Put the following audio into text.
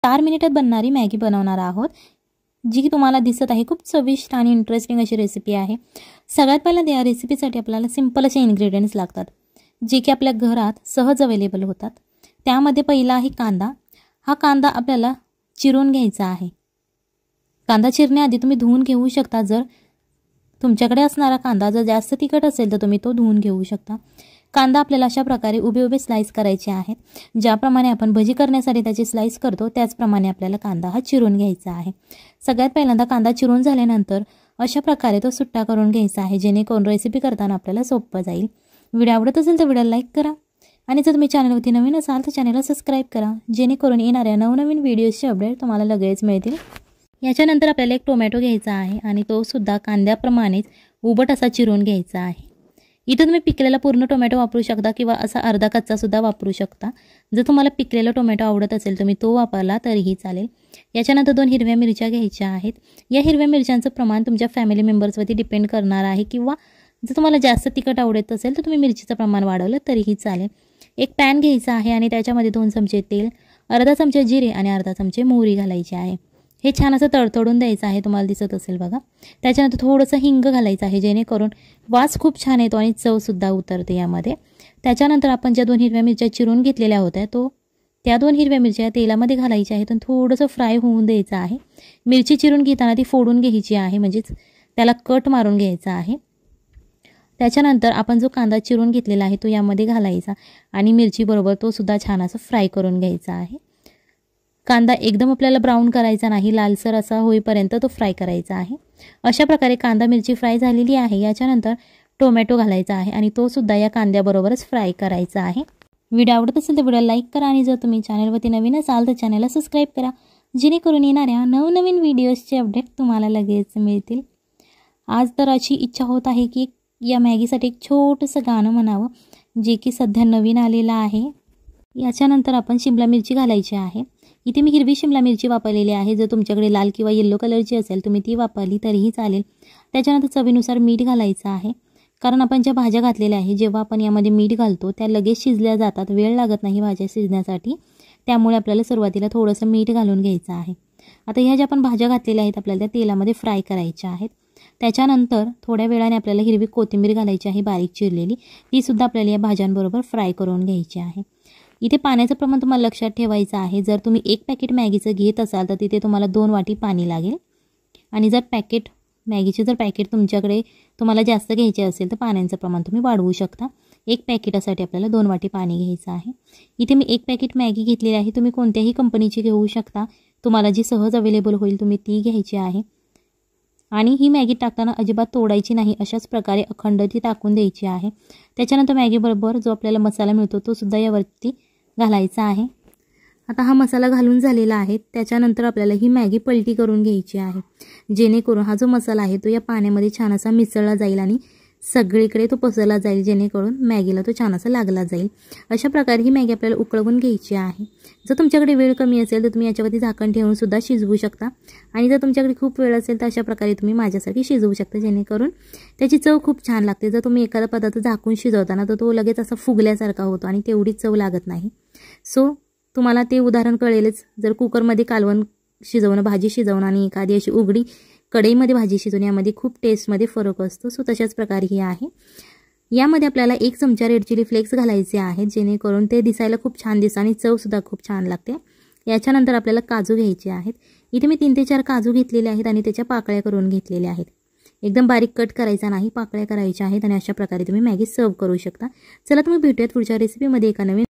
4 मिनिटात बनणारी मॅगी बनवणार आहोत, जी की तुम्हाला दिसत आहे खूप चविष्ट आणि इंटरेस्टिंग अशी रेसिपी आहे। सगळ्यात पहिल्यांदा या रेसिपीसाठी आपल्याला सिंपल असे इन्ग्रेडियंट्स लागतात, जे की आपल्या घरात सहज अवेलेबल होतात। त्यामध्ये पहिला आहे कांदा। हा कांदा आपल्याला चिरून घ्यायचा आहे। कांदा चिरण्याआधी तुम्ही धुवून घेऊ शकता। जर तुमच्याकडे असणारा कांदा जर जास्त तिखट असेल तर तुम्ही तो धुवून घेऊ शकता। कांदा आपल्याला अशा प्रकारे उभे उभे स्लाइस करायचे आहेत। ज्याप्रमाणे आपण भजी करण्यासाठी त्याची स्लाइस करतो त्याचप्रमाणे आपल्याला कांदा हा चिरून घ्यायचा आहे। सगळ्यात पहिल्यांदा कांदा चिरून झाल्यानंतर अशा प्रकारे तो सुट्टा करून घ्यायचा आहे, जेणेकरून रेसिपी करताना आपल्याला सोपं जाईल। व्हिडिओ आवडत असेल तर व्हिडिओला लाईक करा आणि जर तुम्ही चॅनलवरती नवीन असाल तर चॅनलला सबस्क्राइब करा, जेणेकरून येणाऱ्या नवनवीन व्हिडिओजचे अपडेट तुम्हाला लगेच मिळतील। याच्यानंतर आपल्याला एक टोमॅटो घ्यायचा आहे आणि तो सुद्धा कांद्याप्रमाणेच उभट असा चिरून घ्यायचा आहे। इथे तुम्ही पिकलेला पूर्ण टोमॅटो वापरू शकता किंवा असा अर्धा कच्चा सुद्धा वापरू शकता। जर तुम्हाला पिकलेला टोमॅटो आवडत असेल तुम्ही तो वापरला तरीही चालेल। याच्यानंतर 2 हिरव्या मिरच्या घ्यायच्या आहेत। या हिरव्या मिरच्यांचं प्रमाण तुमच्या फॅमिली मेंबर्सवरती डिपेंड करणार आहे, किंवा जर तुम्हाला जास्त तिखट आवडत असेल तर तुम्ही मिरचीचं प्रमाण वाढवलं तरीही चालेल। एक पॅन घ्यायचा आहे आणि त्याच्यामध्ये 2 चमचे तेल, अर्धा चमचा जिरे आणि अर्धा चमचे मोहरी घालायची आहे। हे छान असं तडतडून द्यायचं आहे, तुम्हाला दिसत असेल बघा। त्याच्यानंतर थोडंसं हिंग घालायचं आहे, जेणेकरून वास खूप छान येतो आणि चव सुद्धा उतरते यामध्ये। त्याच्यानंतर आपण ज्या 2 हिरव्या मिरच्या चिरून घेतलेल्या होत्या त्या 2 हिरव्या मिरच्या तेलामध्ये घालायच्या आहेत आणि थोडंसं फ्राय होऊन द्यायचं आहे। मिरची चिरून घेताना ती फोडून घ्यायची आहे, म्हणजेच त्याला कट मारून घ्यायचा आहे। त्याच्यानंतर आपण जो कांदा चिरून घेतलेला आहे तो यामध्ये घालायचा आणि मिरची बरोबर तो सुद्धा छान असं फ्राय करून घ्यायचा आहे। कांदा एकदम आपल्याला ब्राउन करायचा नाही, लालसर असा होईपर्यंत तो फ्राय करायचा आहे। अशा प्रकारे कांदा मिरची फ्राय झालेली आहे। याच्यानंतर टोमॅटो घालायचा आहे आणि तो सुद्धा या कांद्याबरोबरच फ्राय करायचा आहे। व्हिडिओ आवडत असेल तर व्हिडिओला लाईक करा आणि जर तुम्ही चॅनलवरती नवीन असाल तर चॅनलला सबस्क्राइब करा, जेणेकरून येणाऱ्या नवनवीन व्हिडिओजचे अपडेट तुम्हाला लगेच मिळतील। आज तर अशी इच्छा होत आहे की या मॅगीसाठी एक छोटंसं गाणं म्हणावं, जे की सध्या नवीन आलेलं आहे। याच्यानंतर आपण शिमला मिरची घालायची आहे। इथे मी हिरवी शिमला मिरची वापरलेली आहे। जर तुमच्याकडे लाल किंवा येलो कलरची असेल तुम्ही ती वापरली तरीही चालेल। त्याच्यानंतर चवीनुसार मीठ घालायचं आहे, कारण आपण ज्या भाज्या घातलेल्या आहे जेव्हा आपण यामध्ये मीठ घालतो त्या लगेच शिजल्या जातात, वेळ लागत नाही भाज्या शिजण्यासाठी। त्यामुळे आपल्याला सुरुवातीला थोडंसं मीठ घालून घ्यायचं आहे। आता ह्या ज्या आपण भाज्या घातलेल्या आहेत आपल्याला त्या तेलामध्ये फ्राय करायच्या आहेत। त्याच्यानंतर थोड्या वेळाने आपल्याला हिरवी कोथिंबीर घालायची आहे बारीक चिरलेली, ती सुद्धा आपल्याला या भाज्यांबरोबर फ्राय करून घ्यायची आहे। इथे पाण्याचं प्रमाण तुम्हाला लक्षात ठेवायचं आहे। जर तुम्ही 1 पॅकेट मॅगीचं घेत असाल तर तिथे तुम्हाला 2 वाटी पाणी लागेल, आणि जर मॅगीचे पॅकेट तुमच्याकडे तुम्हाला जास्त घ्यायचे असेल तर पाण्याचं प्रमाण तुम्ही वाढवू शकता। 1 पॅकेटासाठी आपल्याला 2 वाटी पाणी घ्यायचं आहे। इथे मी 1 पॅकेट मॅगी घेतलेली आहे, तुम्ही कोणत्याही कंपनीची घेऊ शकता, तुम्हाला जी सहज अवेलेबल होईल तुम्ही ती घ्यायची आहे। आणि ही मॅगी टाकताना अजिबात तोडायची नाही, अशाच प्रकारे अखंड ती टाकून द्यायची आहे। त्याच्यानंतर मॅगीबरोबर जो आपल्याला मसाला मिळतो तो सुद्धा यावरती घालायचा आहे। आता हा मसाला घालून झालेला आहे। त्याच्यानंतर आपल्याला ही मॅगी पलटी करून घ्यायची आहे, जेणेकरून हा जो मसाला आहे तो या पाण्यामध्ये छान असा मिसळला जाईल आणि सगळीकडे तो पसरला जाईल, जेणेकरून मॅगीला तो छान असा लागला जाईल। अशा प्रकारे ही मॅगी आपल्याला उकळवून घ्यायची आहे। जर तुमच्याकडे वेळ कमी असेल तर तुम्ही याच्यावरती झाकण ठेवून सुद्धा शिजवू शकता, आणि जर तुमच्याकडे खूप वेळ असेल तर अशा प्रकारे तुम्ही माझ्यासाठी शिजवू शकता, जेणेकरून त्याची चव खूप छान लागते। जर तुम्ही एखादा पदार्थ झाकून शिजवताना तर तो लगेच असा फुगल्यासारखा होतो आणि तेवढीच चव लागत नाही। सो तुम्हाला ते उदाहरण कळेलच। जर कुकरमध्ये कालवण शिजवणं, भाजी शिजवणं आणि एखादी अशी उघडी कढईमध्ये भाजी शिजवणं यामध्ये खूप टेस्टमध्ये फरक असतो। सो तशाच प्रकारे ही आहे। यामध्ये आपल्याला 1 चमचा रेड चिली फ्लेक्स घालायचे आहेत, जेणेकरून ते दिसायला खूप छान दिसतं आणि चवसुद्धा खूप छान लागते। याच्यानंतर आपल्याला काजू घ्यायचे आहेत। इथे मी 3 ते 4 काजू घेतलेले आहेत आणि त्याच्या पाकळ्या करून घेतलेल्या आहेत। एकदम बारीक कट करायचा नाही, पाकळ्या करायच्या आहेत, आणि अशा प्रकारे तुम्ही मॅगी सर्व करू शकता। चला तुम्ही भेटूयात पुढच्या रेसिपीमध्ये एका नवीन